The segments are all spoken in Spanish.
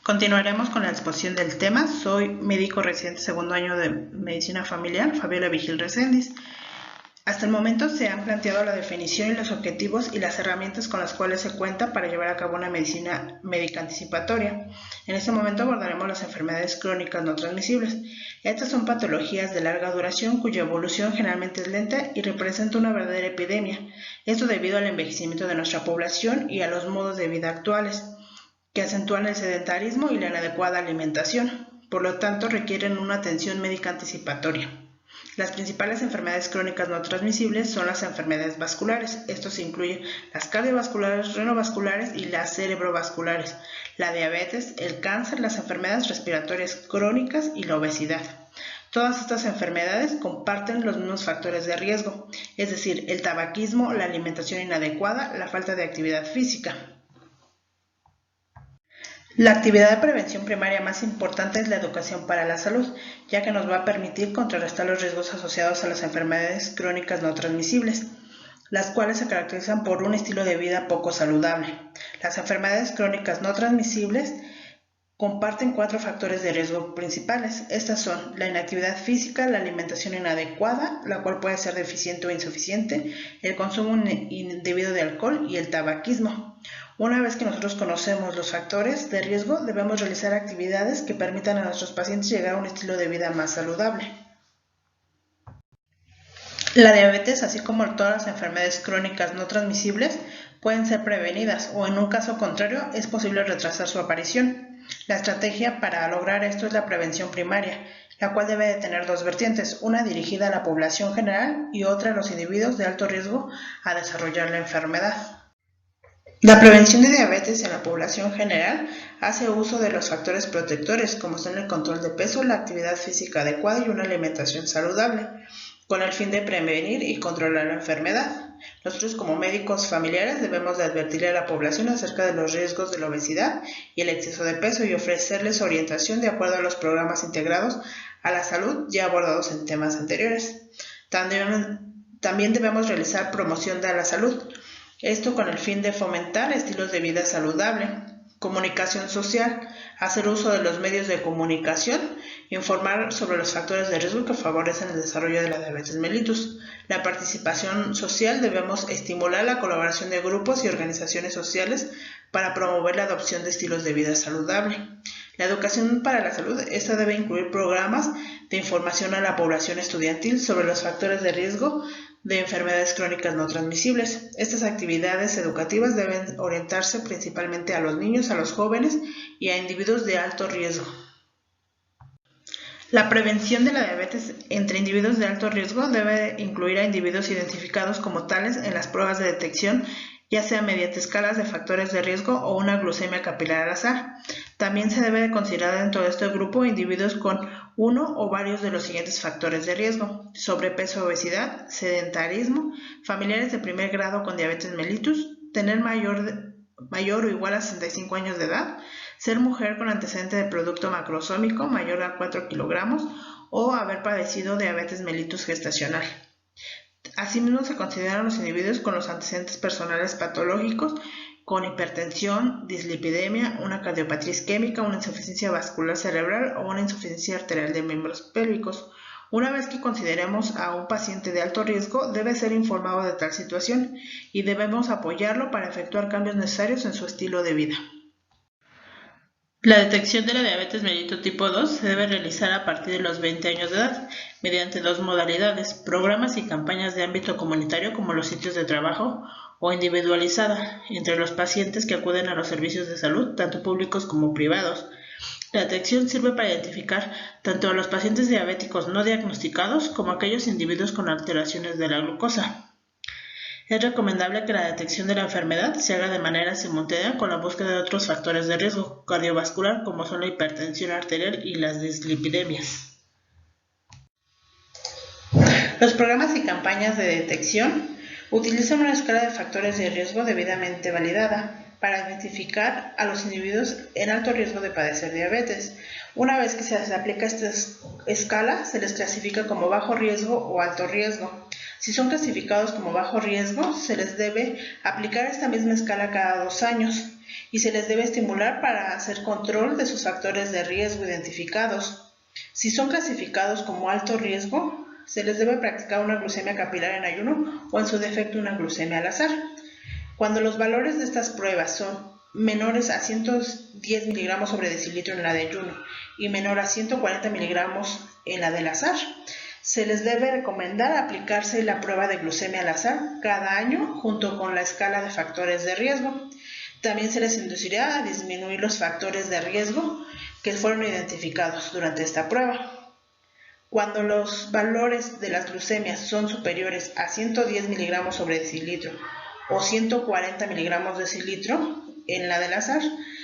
Continuaremos con la exposición del tema. Soy médico residente segundo año de Medicina Familiar, Fabiola Vigil Reséndiz. Hasta el momento se han planteado la definición y los objetivos y las herramientas con las cuales se cuenta para llevar a cabo una medicina médica anticipatoria. En este momento abordaremos las enfermedades crónicas no transmisibles. Estas son patologías de larga duración cuya evolución generalmente es lenta y representa una verdadera epidemia. Esto debido al envejecimiento de nuestra población y a los modos de vida actuales, que acentúan el sedentarismo y la inadecuada alimentación. Por lo tanto, requieren una atención médica anticipatoria. Las principales enfermedades crónicas no transmisibles son las enfermedades vasculares. Estos incluyen las cardiovasculares, renovasculares y las cerebrovasculares, la diabetes, el cáncer, las enfermedades respiratorias crónicas y la obesidad. Todas estas enfermedades comparten los mismos factores de riesgo, es decir, el tabaquismo, la alimentación inadecuada, la falta de actividad física. La actividad de prevención primaria más importante es la educación para la salud, ya que nos va a permitir contrarrestar los riesgos asociados a las enfermedades crónicas no transmisibles, las cuales se caracterizan por un estilo de vida poco saludable. Las enfermedades crónicas no transmisibles comparten 4 factores de riesgo principales. Estas son la inactividad física, la alimentación inadecuada, la cual puede ser deficiente o insuficiente, el consumo indebido de alcohol y el tabaquismo. Una vez que nosotros conocemos los factores de riesgo, debemos realizar actividades que permitan a nuestros pacientes llegar a un estilo de vida más saludable. La diabetes, así como todas las enfermedades crónicas no transmisibles, pueden ser prevenidas o en un caso contrario es posible retrasar su aparición. La estrategia para lograr esto es la prevención primaria, la cual debe de tener 2 vertientes, una dirigida a la población general y otra a los individuos de alto riesgo a desarrollar la enfermedad. La prevención de diabetes en la población general hace uso de los factores protectores como son el control de peso, la actividad física adecuada y una alimentación saludable, con el fin de prevenir y controlar la enfermedad. Nosotros como médicos familiares debemos de advertirle a la población acerca de los riesgos de la obesidad y el exceso de peso y ofrecerles orientación de acuerdo a los programas integrados a la salud ya abordados en temas anteriores. También debemos realizar promoción de la salud. Esto con el fin de fomentar estilos de vida saludable, comunicación social, hacer uso de los medios de comunicación, informar sobre los factores de riesgo que favorecen el desarrollo de la diabetes mellitus. La participación social, debemos estimular la colaboración de grupos y organizaciones sociales para promover la adopción de estilos de vida saludable. La educación para la salud, esta debe incluir programas de información a la población estudiantil sobre los factores de riesgo de enfermedades crónicas no transmisibles. Estas actividades educativas deben orientarse principalmente a los niños, a los jóvenes y a individuos de alto riesgo. La prevención de la diabetes entre individuos de alto riesgo debe incluir a individuos identificados como tales en las pruebas de detección, ya sea mediante escalas de factores de riesgo o una glucemia capilar al azar. También se debe de considerar dentro de este grupo individuos con uno o varios de los siguientes factores de riesgo: sobrepeso, obesidad, sedentarismo, familiares de primer grado con diabetes mellitus, tener mayor o igual a 65 años de edad, ser mujer con antecedente de producto macrosómico mayor a 4 kilogramos o haber padecido diabetes mellitus gestacional. Asimismo, se consideran los individuos con los antecedentes personales patológicos con hipertensión, dislipidemia, una cardiopatía isquémica, una insuficiencia vascular cerebral o una insuficiencia arterial de miembros pélvicos. Una vez que consideremos a un paciente de alto riesgo, debe ser informado de tal situación y debemos apoyarlo para efectuar cambios necesarios en su estilo de vida. La detección de la diabetes mellitus tipo 2 se debe realizar a partir de los 20 años de edad, mediante 2 modalidades: programas y campañas de ámbito comunitario como los sitios de trabajo o individualizada, entre los pacientes que acuden a los servicios de salud, tanto públicos como privados. La detección sirve para identificar tanto a los pacientes diabéticos no diagnosticados como a aquellos individuos con alteraciones de la glucosa. Es recomendable que la detección de la enfermedad se haga de manera simultánea con la búsqueda de otros factores de riesgo cardiovascular como son la hipertensión arterial y las dislipidemias. Los programas y campañas de detección utilizan una escala de factores de riesgo debidamente validada para identificar a los individuos en alto riesgo de padecer diabetes. Una vez que se les aplica esta escala, se les clasifica como bajo riesgo o alto riesgo. Si son clasificados como bajo riesgo, se les debe aplicar esta misma escala cada 2 años y se les debe estimular para hacer control de sus factores de riesgo identificados. Si son clasificados como alto riesgo, se les debe practicar una glucemia capilar en ayuno o en su defecto una glucemia al azar. Cuando los valores de estas pruebas son menores a 110 miligramos sobre decilitro en la de ayuno y menor a 140 miligramos en la del azar, se les debe recomendar aplicarse la prueba de glucemia al azar cada año junto con la escala de factores de riesgo. También se les inducirá a disminuir los factores de riesgo que fueron identificados durante esta prueba. Cuando los valores de las glucemias son superiores a 110 miligramos sobre decilitro o 140 miligramos de decilitro en la del azar,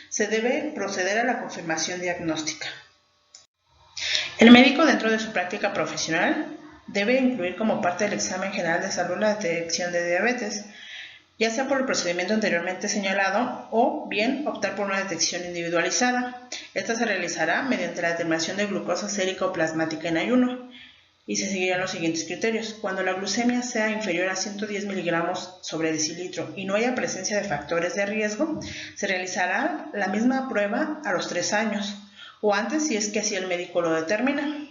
se debe proceder a la confirmación diagnóstica. El médico, dentro de su práctica profesional, debe incluir como parte del examen general de salud la detección de diabetes, ya sea por el procedimiento anteriormente señalado o bien optar por una detección individualizada. Esta se realizará mediante la determinación de glucosa sérica o plasmática en ayuno y se seguirán los siguientes criterios. Cuando la glucemia sea inferior a 110 miligramos sobre decilitro y no haya presencia de factores de riesgo, se realizará la misma prueba a los 3 años o antes si es que así el médico lo determina.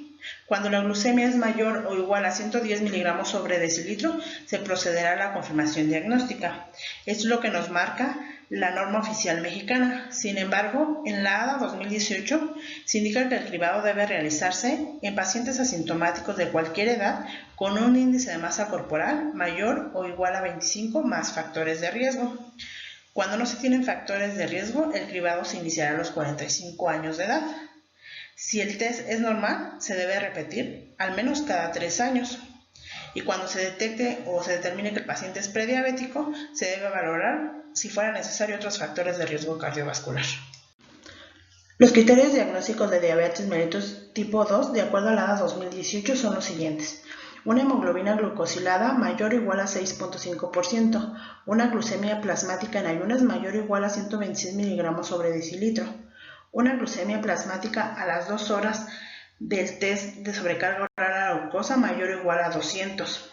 Cuando la glucemia es mayor o igual a 110 miligramos sobre decilitro, se procederá a la confirmación diagnóstica. Esto es lo que nos marca la norma oficial mexicana. Sin embargo, en la ADA 2018 se indica que el cribado debe realizarse en pacientes asintomáticos de cualquier edad con un índice de masa corporal mayor o igual a 25 más factores de riesgo. Cuando no se tienen factores de riesgo, el cribado se iniciará a los 45 años de edad. Si el test es normal, se debe repetir al menos cada 3 años. Y cuando se detecte o se determine que el paciente es prediabético, se debe valorar si fuera necesario otros factores de riesgo cardiovascular. Los criterios diagnósticos de diabetes mellitus tipo 2, de acuerdo a la ADA 2018, son los siguientes. Una hemoglobina glucosilada mayor o igual a 6.5%, una glucemia plasmática en ayunas mayor o igual a 126 miligramos sobre decilitro, una glucemia plasmática a las 2 horas del test de sobrecarga oral a la glucosa mayor o igual a 200.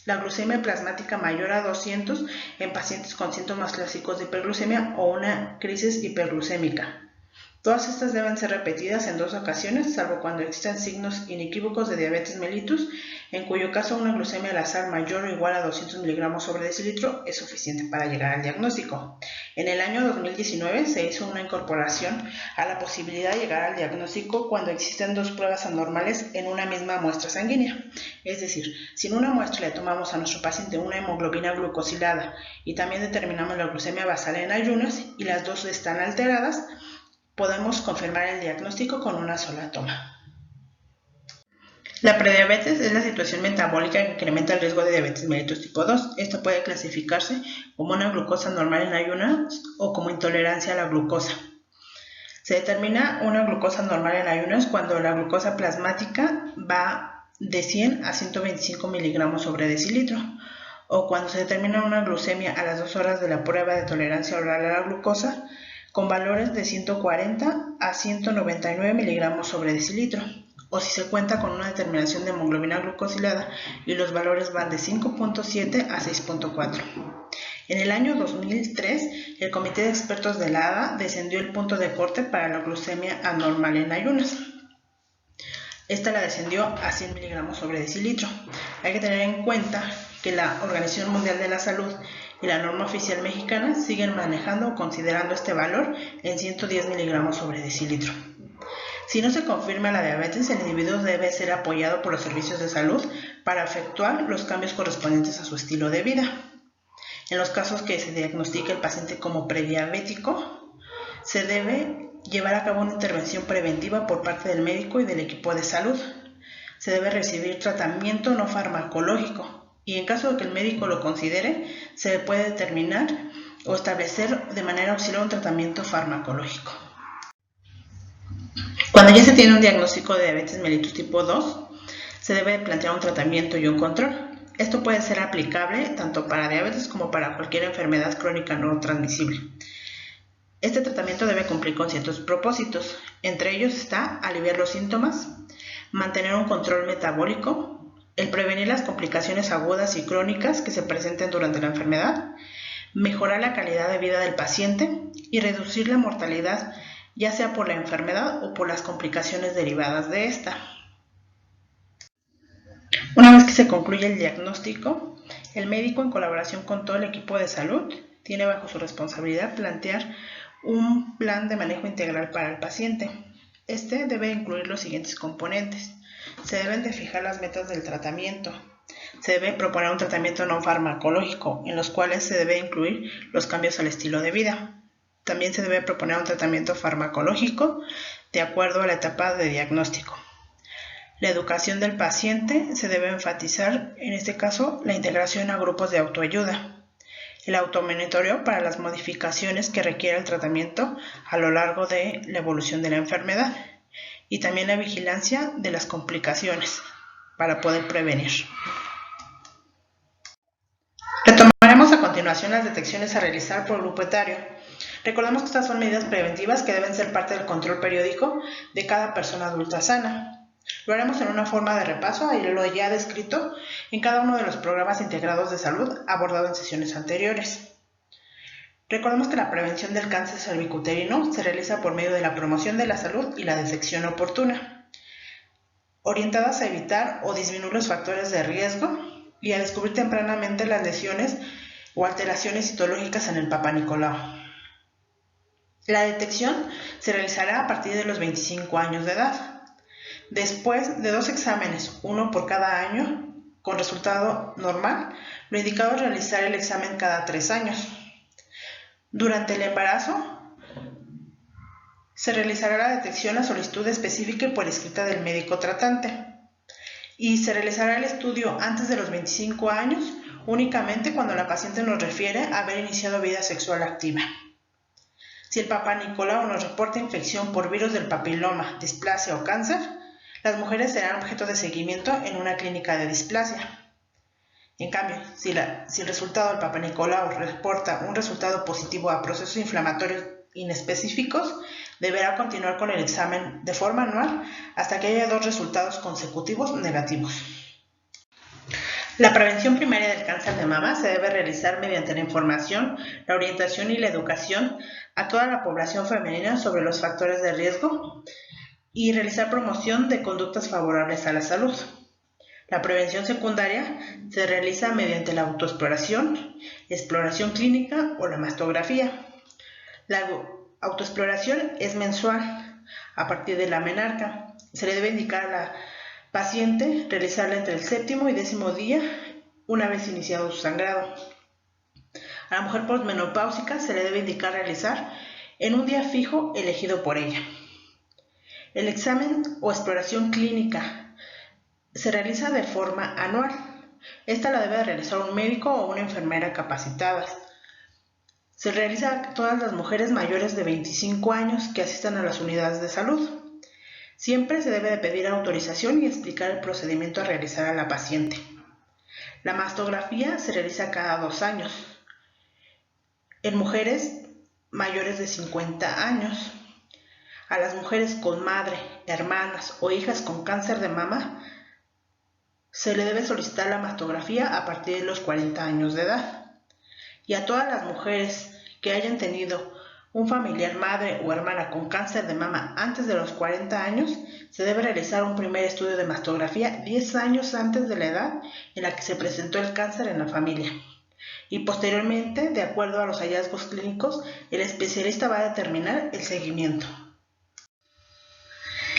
La glucemia plasmática mayor a 200 en pacientes con síntomas clásicos de hiperglucemia o una crisis hiperglucémica. Todas estas deben ser repetidas en 2 ocasiones, salvo cuando existan signos inequívocos de diabetes mellitus, en cuyo caso una glucemia al azar mayor o igual a 200 miligramos sobre decilitro es suficiente para llegar al diagnóstico. En el año 2019 se hizo una incorporación a la posibilidad de llegar al diagnóstico cuando existen 2 pruebas anormales en una misma muestra sanguínea. Es decir, si en una muestra le tomamos a nuestro paciente una hemoglobina glucosilada y también determinamos la glucemia basal en ayunas y las 2 están alteradas, podemos confirmar el diagnóstico con una sola toma. La prediabetes es la situación metabólica que incrementa el riesgo de diabetes mellitus tipo 2. Esto puede clasificarse como una glucosa normal en ayunas o como intolerancia a la glucosa. Se determina una glucosa normal en ayunas cuando la glucosa plasmática va de 100 a 125 miligramos sobre decilitro, o cuando se determina una glucemia a las 2 horas de la prueba de tolerancia oral a la glucosa con valores de 140 a 199 miligramos sobre decilitro, o si se cuenta con una determinación de hemoglobina glucosilada y los valores van de 5.7 a 6.4. En el año 2003, el Comité de Expertos de la ADA descendió el punto de corte para la glucemia anormal en ayunas. Esta la descendió a 100 miligramos sobre decilitro. Hay que tener en cuenta que la Organización Mundial de la Salud y la norma oficial mexicana siguen manejando o considerando este valor en 110 miligramos sobre decilitro. Si no se confirma la diabetes, el individuo debe ser apoyado por los servicios de salud para efectuar los cambios correspondientes a su estilo de vida. En los casos que se diagnostique el paciente como prediabético, se debe llevar a cabo una intervención preventiva por parte del médico y del equipo de salud. Se debe recibir tratamiento no farmacológico y en caso de que el médico lo considere, se puede determinar o establecer de manera auxiliar un tratamiento farmacológico. Cuando ya se tiene un diagnóstico de diabetes mellitus tipo 2, se debe plantear un tratamiento y un control. Esto puede ser aplicable tanto para diabetes como para cualquier enfermedad crónica no transmisible. Este tratamiento debe cumplir con ciertos propósitos. Entre ellos está aliviar los síntomas, mantener un control metabólico, el prevenir las complicaciones agudas y crónicas que se presenten durante la enfermedad, mejorar la calidad de vida del paciente y reducir la mortalidad, ya sea por la enfermedad o por las complicaciones derivadas de esta. Una vez que se concluye el diagnóstico, el médico, en colaboración con todo el equipo de salud, tiene bajo su responsabilidad plantear un plan de manejo integral para el paciente. Este debe incluir los siguientes componentes. Se deben de fijar las metas del tratamiento. Se debe proponer un tratamiento no farmacológico, en los cuales se debe incluir los cambios al estilo de vida. También se debe proponer un tratamiento farmacológico de acuerdo a la etapa de diagnóstico. La educación del paciente se debe enfatizar, en este caso, la integración a grupos de autoayuda. El automonitoreo para las modificaciones que requiere el tratamiento a lo largo de la evolución de la enfermedad. Y también la vigilancia de las complicaciones para poder prevenir. Retomaremos a continuación las detecciones a realizar por grupo etario. Recordemos que estas son medidas preventivas que deben ser parte del control periódico de cada persona adulta sana. Lo haremos en una forma de repaso a lo ya descrito en cada uno de los programas integrados de salud abordado en sesiones anteriores. Recordemos que la prevención del cáncer cervicuterino se realiza por medio de la promoción de la salud y la detección oportuna, orientadas a evitar o disminuir los factores de riesgo y a descubrir tempranamente las lesiones o alteraciones citológicas en el Papá Nicolau. La detección se realizará a partir de los 25 años de edad. Después de 2 exámenes, uno por cada año, con resultado normal, lo indicado es realizar el examen cada 3 años. Durante el embarazo, se realizará la detección a solicitud específica y por escrita del médico tratante. Y se realizará el estudio antes de los 25 años, únicamente cuando la paciente nos refiere a haber iniciado vida sexual activa. Si el Papá Nicolau nos reporta infección por virus del papiloma, displasia o cáncer, las mujeres serán objeto de seguimiento en una clínica de displasia. En cambio, si el resultado del Papá Nicolau reporta un resultado positivo a procesos inflamatorios inespecíficos, deberá continuar con el examen de forma anual hasta que haya 2 resultados consecutivos negativos. La prevención primaria del cáncer de mama se debe realizar mediante la información, la orientación y la educación a toda la población femenina sobre los factores de riesgo y realizar promoción de conductas favorables a la salud. La prevención secundaria se realiza mediante la autoexploración, exploración clínica o la mastografía. La autoexploración es mensual a partir de la menarca. Se le debe indicar a la paciente realizarla entre el 7º y 10º día una vez iniciado su sangrado. A la mujer posmenopáusica se le debe indicar realizar en un día fijo elegido por ella. El examen o exploración clínica se realiza de forma anual. Esta la debe realizar un médico o una enfermera capacitadas. Se realiza a todas las mujeres mayores de 25 años que asistan a las unidades de salud. Siempre se debe de pedir autorización y explicar el procedimiento a realizar a la paciente. La mastografía se realiza cada 2 años. En mujeres mayores de 50 años. A las mujeres con madre, hermanas o hijas con cáncer de mama se le debe solicitar la mastografía a partir de los 40 años de edad. Y a todas las mujeres que hayan tenido un familiar madre o hermana con cáncer de mama antes de los 40 años, se debe realizar un primer estudio de mastografía 10 años antes de la edad en la que se presentó el cáncer en la familia. Y posteriormente, de acuerdo a los hallazgos clínicos, el especialista va a determinar el seguimiento.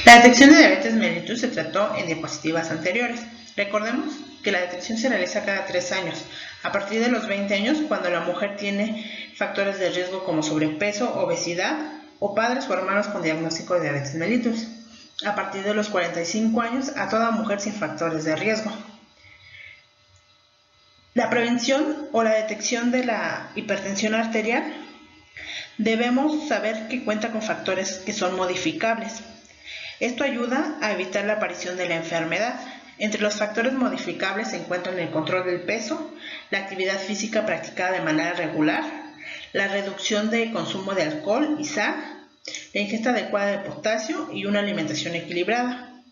La detección de diabetes mellitus se trató en diapositivas anteriores. Recordemos que la detección se realiza cada 3 años, a partir de los 20 años cuando la mujer tiene factores de riesgo como sobrepeso, obesidad o padres o hermanos con diagnóstico de diabetes mellitus. A partir de los 45 años a toda mujer sin factores de riesgo. La prevención o la detección de la hipertensión arterial debemos saber que cuenta con factores que son modificables. Esto ayuda a evitar la aparición de la enfermedad. Entre los factores modificables se encuentran el control del peso, la actividad física practicada de manera regular, la reducción de consumo de alcohol y sal, la ingesta adecuada de potasio y una alimentación equilibrada.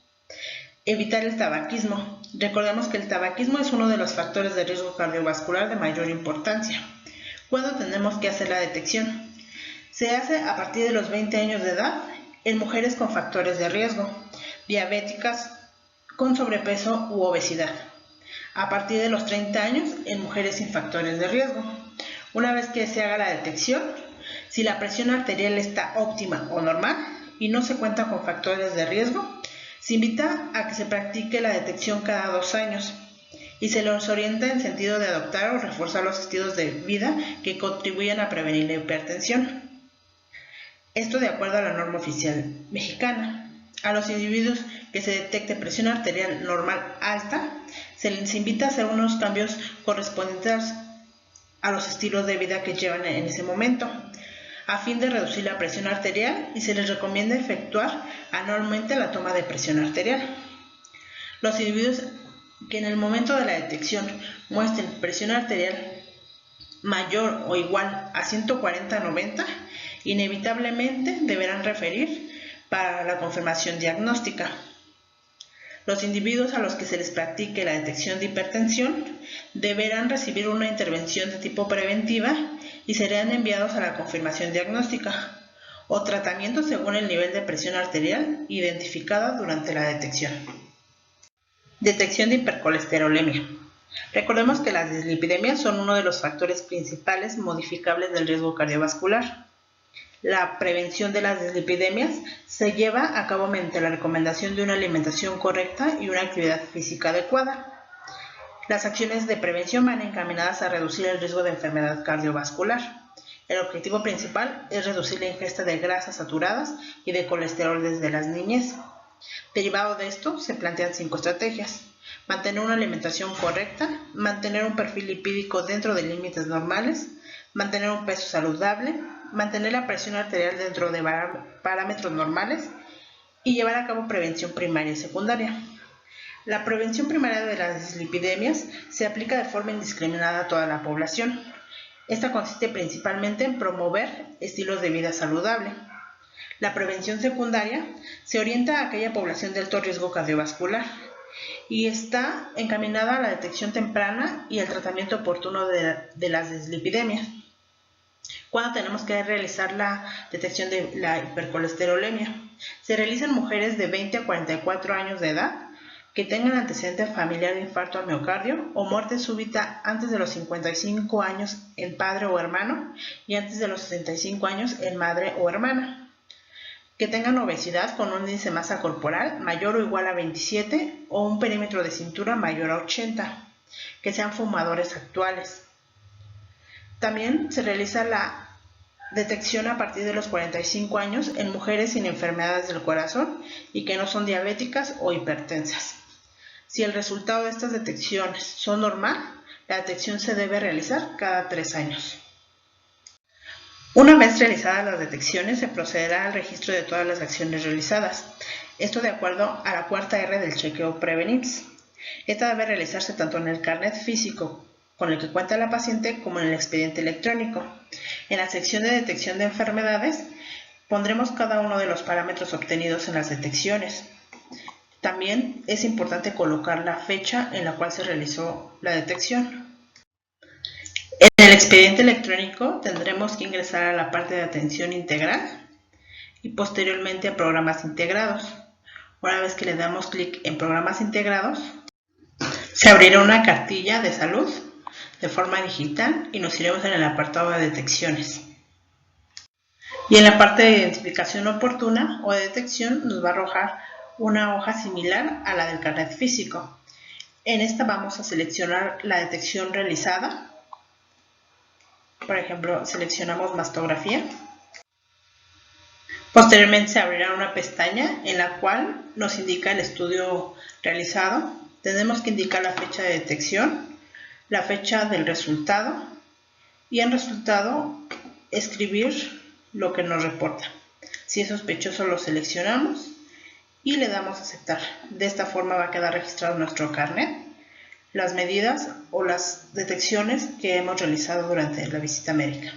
Evitar el tabaquismo. Recordemos que el tabaquismo es uno de los factores de riesgo cardiovascular de mayor importancia. ¿Cuándo tenemos que hacer la detección? Se hace a partir de los 20 años de edad en mujeres con factores de riesgo, diabéticas, con sobrepeso u obesidad. A partir de los 30 años en mujeres sin factores de riesgo. Una vez que se haga la detección, si la presión arterial está óptima o normal y no se cuenta con factores de riesgo, se invita a que se practique la detección cada 2 años y se los orienta en sentido de adoptar o reforzar los estilos de vida que contribuyan a prevenir la hipertensión. Esto de acuerdo a la norma oficial mexicana. A los individuos que se detecte presión arterial normal alta, se les invita a hacer unos cambios correspondientes a los estilos de vida que llevan en ese momento, a fin de reducir la presión arterial, y se les recomienda efectuar anualmente la toma de presión arterial. Los individuos que en el momento de la detección muestren presión arterial mayor o igual a 140/90, inevitablemente deberán referir para la confirmación diagnóstica. Los individuos a los que se les practique la detección de hipertensión deberán recibir una intervención de tipo preventiva y serán enviados a la confirmación diagnóstica o tratamiento según el nivel de presión arterial identificada durante la detección. Detección de hipercolesterolemia. Recordemos que las dislipidemias son uno de los factores principales modificables del riesgo cardiovascular. La prevención de las dislipidemias se lleva a cabo mediante la recomendación de una alimentación correcta y una actividad física adecuada. Las acciones de prevención van encaminadas a reducir el riesgo de enfermedad cardiovascular. El objetivo principal es reducir la ingesta de grasas saturadas y de colesterol desde la niñez. Derivado de esto, se plantean 5 estrategias: mantener una alimentación correcta, mantener un perfil lipídico dentro de límites normales, mantener un peso saludable, mantener la presión arterial dentro de parámetros normales y llevar a cabo prevención primaria y secundaria. La prevención primaria de las dislipidemias se aplica de forma indiscriminada a toda la población. Esta consiste principalmente en promover estilos de vida saludable. La prevención secundaria se orienta a aquella población de alto riesgo cardiovascular y está encaminada a la detección temprana y el tratamiento oportuno de las dislipidemias. ¿Cuándo tenemos que realizar la detección de la hipercolesterolemia? Se realiza en mujeres de 20 a 44 años de edad que tengan antecedente familiar de infarto al miocardio o muerte súbita antes de los 55 años en padre o hermano y antes de los 65 años en madre o hermana. Que tengan obesidad con un índice de masa corporal mayor o igual a 27 o un perímetro de cintura mayor a 80. Que sean fumadores actuales. También se realiza la detección a partir de los 45 años en mujeres sin enfermedades del corazón y que no son diabéticas o hipertensas. Si el resultado de estas detecciones son normal, la detección se debe realizar cada 3 años. Una vez realizadas las detecciones, se procederá al registro de todas las acciones realizadas. Esto de acuerdo a la cuarta R del chequeo Prevenix. Esta debe realizarse tanto en el carnet físico con el que cuenta la paciente como en el expediente electrónico. En la sección de detección de enfermedades pondremos cada uno de los parámetros obtenidos en las detecciones. También es importante colocar la fecha en la cual se realizó la detección. En el expediente electrónico tendremos que ingresar a la parte de atención integral y posteriormente a programas integrados. Una vez que le damos clic en programas integrados, se abrirá una cartilla de salud de forma digital y nos iremos en el apartado de detecciones. Y en la parte de identificación oportuna o de detección nos va a arrojar una hoja similar a la del carnet físico. En esta vamos a seleccionar la detección realizada. Por ejemplo, seleccionamos mastografía. Posteriormente se abrirá una pestaña en la cual nos indica el estudio realizado. Tenemos que indicar la fecha de detección, la fecha del resultado y en resultado escribir lo que nos reporta. Si es sospechoso lo seleccionamos y le damos a aceptar. De esta forma va a quedar registrado nuestro carnet, las medidas o las detecciones que hemos realizado durante la visita médica.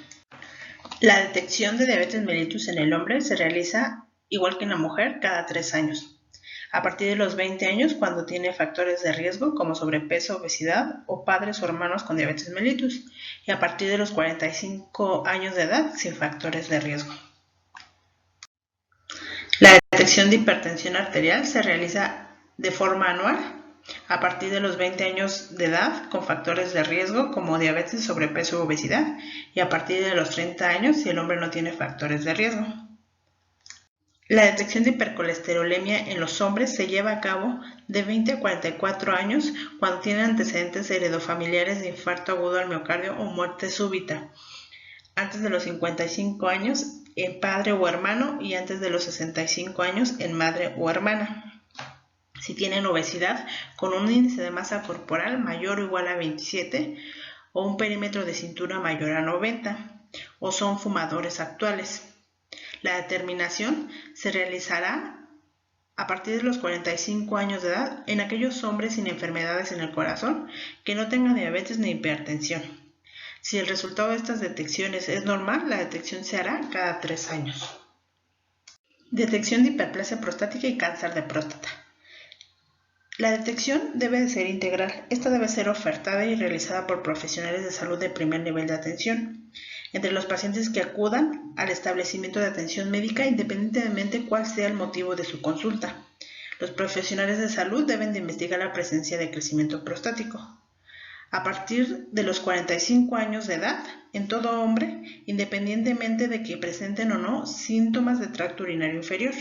La detección de diabetes mellitus en el hombre se realiza igual que en la mujer cada 3 años. A partir de los 20 años, cuando tiene factores de riesgo como sobrepeso, obesidad o padres o hermanos con diabetes mellitus, y a partir de los 45 años de edad sin factores de riesgo. La detección de hipertensión arterial se realiza de forma anual a partir de los 20 años de edad con factores de riesgo como diabetes, sobrepeso u obesidad, y a partir de los 30 años si el hombre no tiene factores de riesgo. La detección de hipercolesterolemia en los hombres se lleva a cabo de 20 a 44 años cuando tienen antecedentes heredofamiliares de infarto agudo al miocardio o muerte súbita, antes de los 55 años en padre o hermano y antes de los 65 años en madre o hermana. Si tienen obesidad con un índice de masa corporal mayor o igual a 27 o un perímetro de cintura mayor a 90 o son fumadores actuales. La determinación se realizará a partir de los 45 años de edad en aquellos hombres sin enfermedades en el corazón que no tengan diabetes ni hipertensión. Si el resultado de estas detecciones es normal, la detección se hará cada 3 años. Detección de hiperplasia prostática y cáncer de próstata. La detección debe de ser integral. Esta debe ser ofertada y realizada por profesionales de salud de primer nivel de atención entre los pacientes que acudan al establecimiento de atención médica independientemente cuál sea el motivo de su consulta. Los profesionales de salud deben de investigar la presencia de crecimiento prostático. A partir de los 45 años de edad, en todo hombre, independientemente de que presenten o no síntomas de tracto urinario inferior.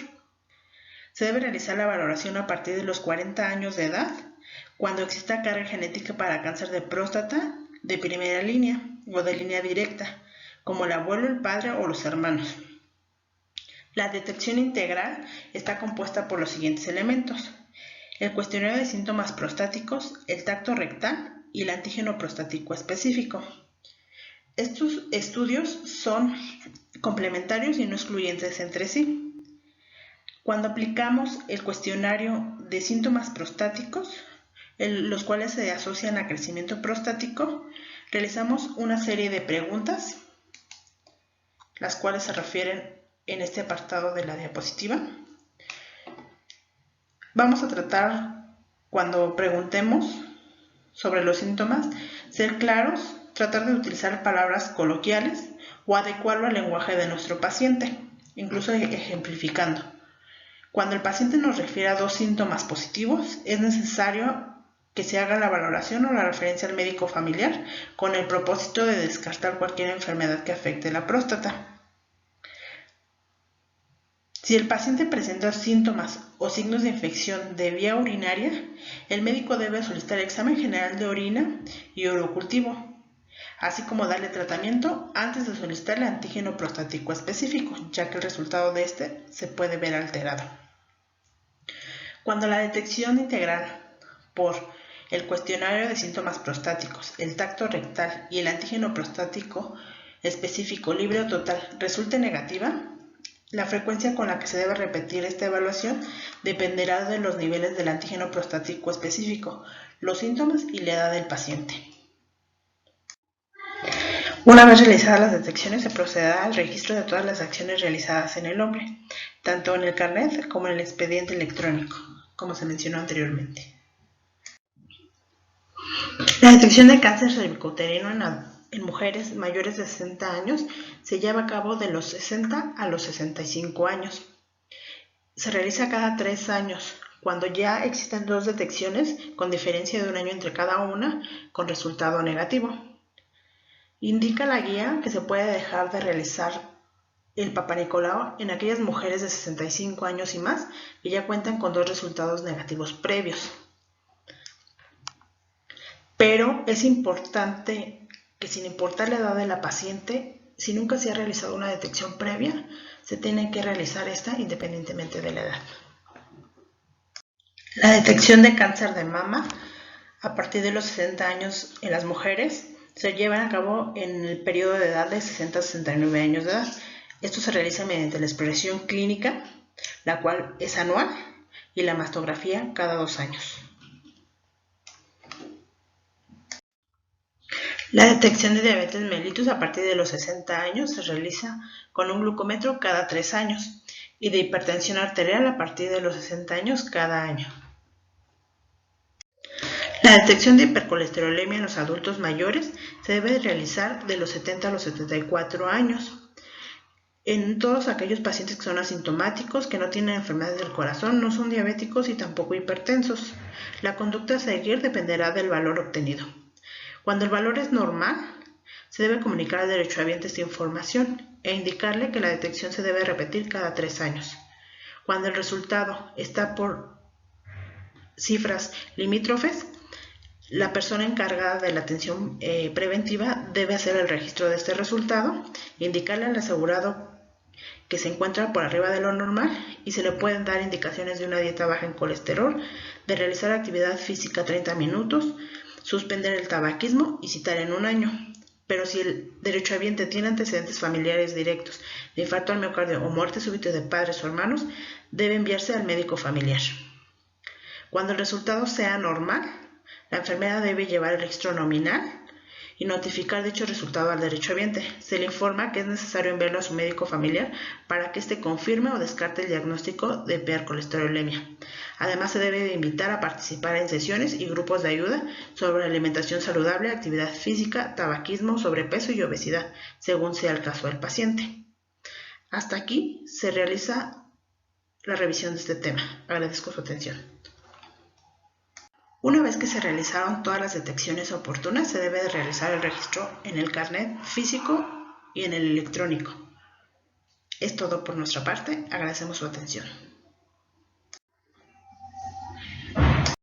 Se debe realizar la valoración a partir de los 40 años de edad, cuando exista carga genética para cáncer de próstata de primera línea o de línea directa, como el abuelo, el padre o los hermanos. La detección integral está compuesta por los siguientes elementos: el cuestionario de síntomas prostáticos, el tacto rectal y el antígeno prostático específico. Estos estudios son complementarios y no excluyentes entre sí. Cuando aplicamos el cuestionario de síntomas prostáticos, los cuales se asocian a crecimiento prostático, realizamos una serie de preguntas, las cuales se refieren en este apartado de la diapositiva. Vamos a tratar, cuando preguntemos sobre los síntomas, ser claros, tratar de utilizar palabras coloquiales o adecuarlo al lenguaje de nuestro paciente, incluso ejemplificando. Cuando el paciente nos refiere a 2 síntomas positivos, es necesario que se haga la valoración o la referencia al médico familiar con el propósito de descartar cualquier enfermedad que afecte la próstata. Si el paciente presenta síntomas o signos de infección de vía urinaria, el médico debe solicitar examen general de orina y urocultivo, así como darle tratamiento antes de solicitar el antígeno prostático específico, ya que el resultado de este se puede ver alterado. Cuando la detección integral por el cuestionario de síntomas prostáticos, el tacto rectal y el antígeno prostático específico libre o total resulte negativa, la frecuencia con la que se debe repetir esta evaluación dependerá de los niveles del antígeno prostático específico, los síntomas y la edad del paciente. Una vez realizadas las detecciones, se procederá al registro de todas las acciones realizadas en el hombre, tanto en el carnet como en el expediente electrónico, como se mencionó anteriormente. La detección de cáncer cervicouterino en mujeres mayores de 60 años se lleva a cabo de los 60 a los 65 años. Se realiza cada 3 años, cuando ya existen 2 detecciones con diferencia de 1 año entre cada una con resultado negativo. Indica la guía que se puede dejar de realizar el Papanicolau en aquellas mujeres de 65 años y más que ya cuentan con 2 resultados negativos previos. Pero es importante que, sin importar la edad de la paciente, si nunca se ha realizado una detección previa, se tiene que realizar esta independientemente de la edad. La detección de cáncer de mama a partir de los 60 años en las mujeres se lleva a cabo en el periodo de edad de 60 a 69 años de edad. Esto se realiza mediante la exploración clínica, la cual es anual, y la mastografía cada 2 años. La detección de diabetes mellitus a partir de los 60 años se realiza con un glucómetro cada 3 años y de hipertensión arterial a partir de los 60 años cada año. La detección de hipercolesterolemia en los adultos mayores se debe realizar de los 70 a los 74 años. En todos aquellos pacientes que son asintomáticos, que no tienen enfermedades del corazón, no son diabéticos y tampoco hipertensos. La conducta a seguir dependerá del valor obtenido. Cuando el valor es normal, se debe comunicar al derechohabiente esta información e indicarle que la detección se debe repetir cada 3 años. Cuando el resultado está por cifras limítrofes, la persona encargada de la atención preventiva debe hacer el registro de este resultado, indicarle al asegurado que se encuentra por arriba de lo normal y se le pueden dar indicaciones de una dieta baja en colesterol, de realizar actividad física 30 minutos, suspender el tabaquismo y citar en un año. Pero si el derechohabiente tiene antecedentes familiares directos de infarto al miocardio o muerte súbita de padres o hermanos, debe enviarse al médico familiar. Cuando el resultado sea normal, la enfermera debe llevar el registro nominal y notificar dicho resultado al derechohabiente. Se le informa que es necesario enviarlo a su médico familiar para que éste confirme o descarte el diagnóstico de hipercolesterolemia. Además, se debe invitar a participar en sesiones y grupos de ayuda sobre alimentación saludable, actividad física, tabaquismo, sobrepeso y obesidad, según sea el caso del paciente. Hasta aquí se realiza la revisión de este tema. Agradezco su atención. Una vez que se realizaron todas las detecciones oportunas, se debe de realizar el registro en el carnet físico y en el electrónico. Es todo por nuestra parte. Agradecemos su atención.